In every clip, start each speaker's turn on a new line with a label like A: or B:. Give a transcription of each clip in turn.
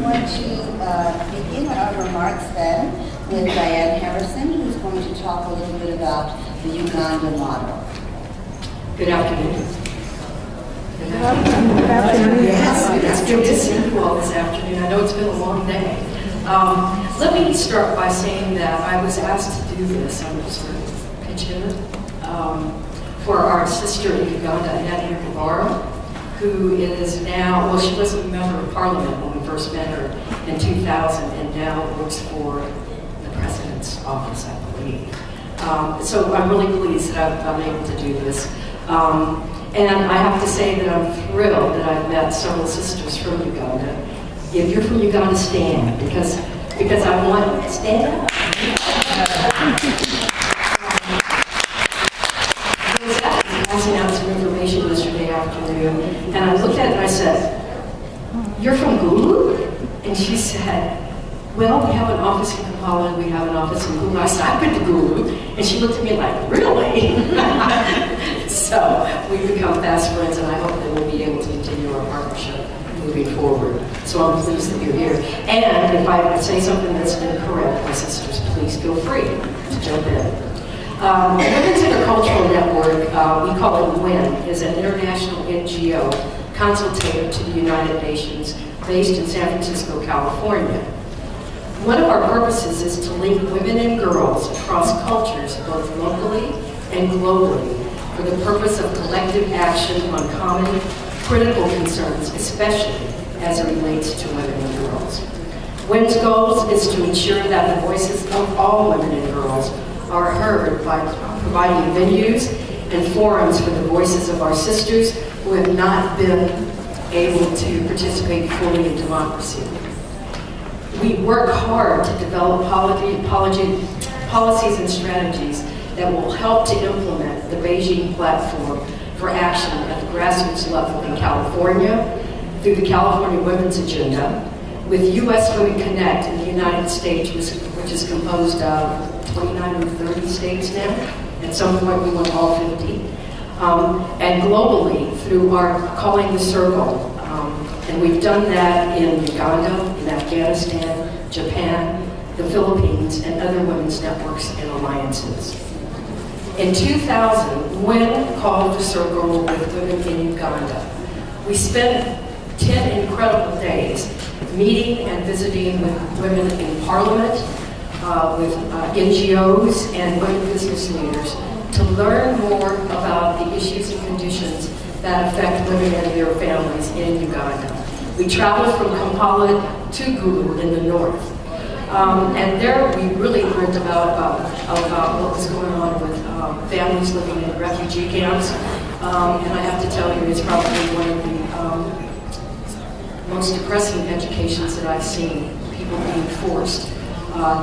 A: going to begin our remarks then with Dian Harrison, who's going to talk a little bit about the Uganda model.
B: Good afternoon. Good afternoon. Yes, it's good to see you all this afternoon. I know it's been a long day. Let me start by saying that I was asked to do this. I'm just going to pitch in for our sister in Uganda, Dian Harrison, who is now, well, she was a member of parliament when we first met her in 2000 and now works for the president's office, I believe. So I'm really pleased that I'm able to do this. And I have to say that I'm thrilled that I've met several sisters from Uganda. If you're from Uganda, stand, because I want to stand up. I was actually passing out some information yesterday afternoon, and I looked at it and I said, "You're from Gulu?" And she said, "Well, we have an office in Kampala and we have an office in Gulu." I said, "I've been to Gulu." And she looked at me like, "Really?" So we've become fast friends, and I hope that we'll be able to continue our partnership moving forward. So I'm pleased that you're here. And if I say something that's incorrect, my sisters, please feel free to jump in. The Women's Intercultural Network, we call it WIN, is an international NGO consultative to the United Nations based in San Francisco, California. One of our purposes is to link women and girls across cultures, both locally and globally, for the purpose of collective action on common, critical concerns, especially as it relates to women and girls. WIN's goal is to ensure that the voices of all women and girls are heard by providing venues and forums for the voices of our sisters who have not been able to participate fully in democracy. We work hard to develop policies and strategies that will help to implement the Beijing platform for action at the grassroots level in California through the California Women's Agenda, with U.S. Women Connect in the United States, which is composed of 29 or 30 states now. At some point we want all 50. And globally through our Calling the Circle. And we've done that in Uganda, in Afghanistan, Japan, the Philippines, and other women's networks and alliances. In 2000, WIN called the Circle with Women in Uganda. We spent 10 incredible days meeting and visiting with women in parliament, with NGOs and women business leaders to learn more about the issues and conditions that affect women and their families in Uganda. We traveled from Kampala to Gulu in the north. And there we really learned about what was going on with families living in refugee camps. And I have to tell you, it's probably one of the most depressing educations that I've seen, people being forced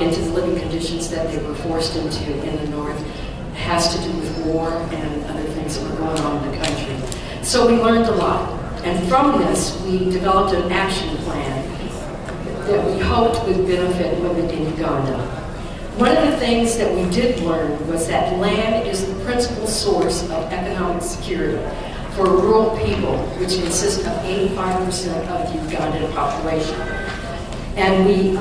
B: into the living conditions that they were forced into in the north. It has to do with war and other things that were going on in the country. So we learned a lot. And from this, we developed an action plan that we hoped would benefit women in Uganda. One of the things that we did learn was that land is the principal source of economic security for rural people, which consist of 85% of the Ugandan population. And we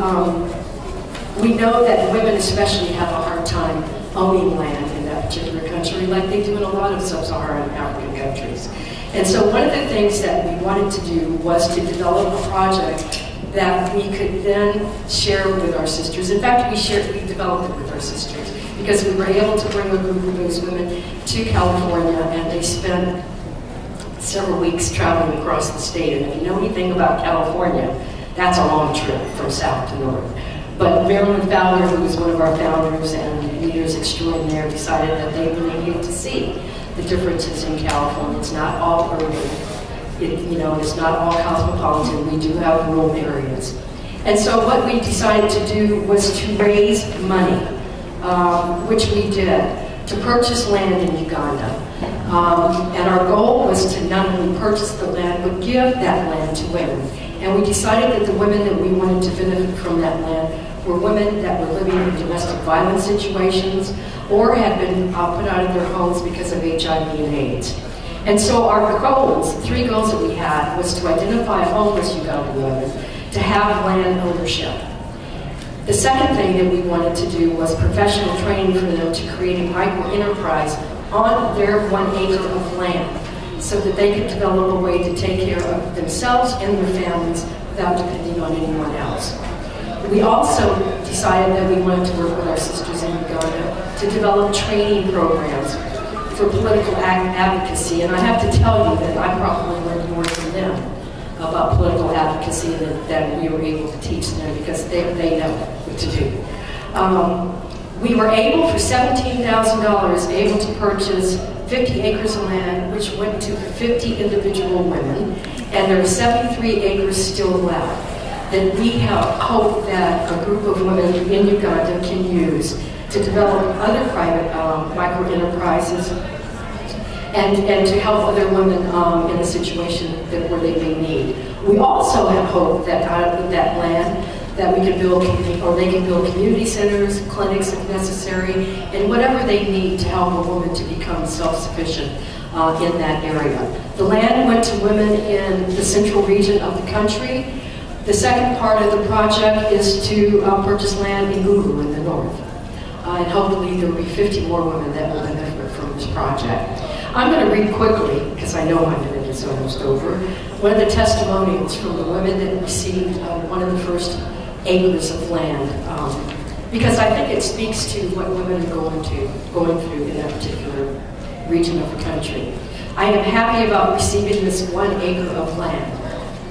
B: know that women especially have a hard time owning land in that particular country, like they do in a lot of sub-Saharan African countries. And so one of the things that we wanted to do was to develop a project that we could then share with our sisters. In fact, we developed it with our sisters because we were able to bring a group of those women to California, and they spent several weeks traveling across the state. And if you know anything about California, that's a long trip from south to north. But Marilyn Fowler, who was one of our founders and leaders extraordinaire, decided that they really needed to see the differences in California. It's not all urban. It's not all cosmopolitan. We do have rural areas. And so what we decided to do was to raise money, which we did, to purchase land in Uganda. And our goal was to not only purchase the land, but give that land to women. And we decided that the women that we wanted to benefit from that land were women that were living in domestic violence situations or had been put out of their homes because of HIV and AIDS. And so our goals, 3 goals that we had, was to identify homeless Ugandan women, to have land ownership. The second thing that we wanted to do was professional training for them to create a micro-enterprise on their 1 acre of land so that they could develop a way to take care of themselves and their families without depending on anyone else. We also decided that we wanted to work with our sisters in Uganda to develop training programs for political advocacy, and I have to tell you that I probably learned more from them about political advocacy than we were able to teach them, because they know what to do. We were able, for $17,000, able to purchase 50 acres of land, which went to 50 individual women, and there are 73 acres still left that we hope that a group of women in Uganda can use to develop other private micro-enterprises and to help other women in a situation where they may need. We also have hope that out of that land that we can build, or they can build community centers, clinics if necessary, and whatever they need to help a woman to become self-sufficient in that area. The land went to women in the central region of the country. The second part of the project is to purchase land in Gulu in the north. And hopefully there will be 50 more women that will benefit from this project. I'm going to read quickly, because I know my minute is almost over, one of the testimonials from the women that received one of the first acres of land, because I think it speaks to what women are going through in that particular region of the country. I am happy about receiving this 1 acre of land.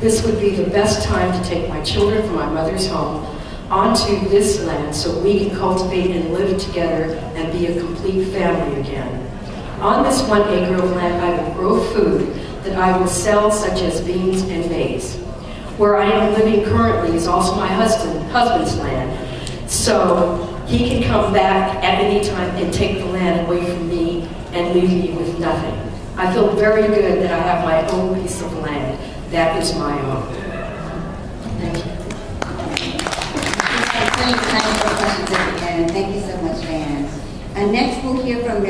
B: This would be the best time to take my children from my mother's home onto this land so we can cultivate and live together and be a complete family again. On this 1 acre of land, I will grow food that I will sell, such as beans and maize. Where I am living currently is also my husband's land, so he can come back at any time and take the land away from me and leave me with nothing. I feel very good that I have my own piece of land. That is my own. Thank you.
A: Thank you for questions at the end. Thank you so much, Diane. And next we'll hear from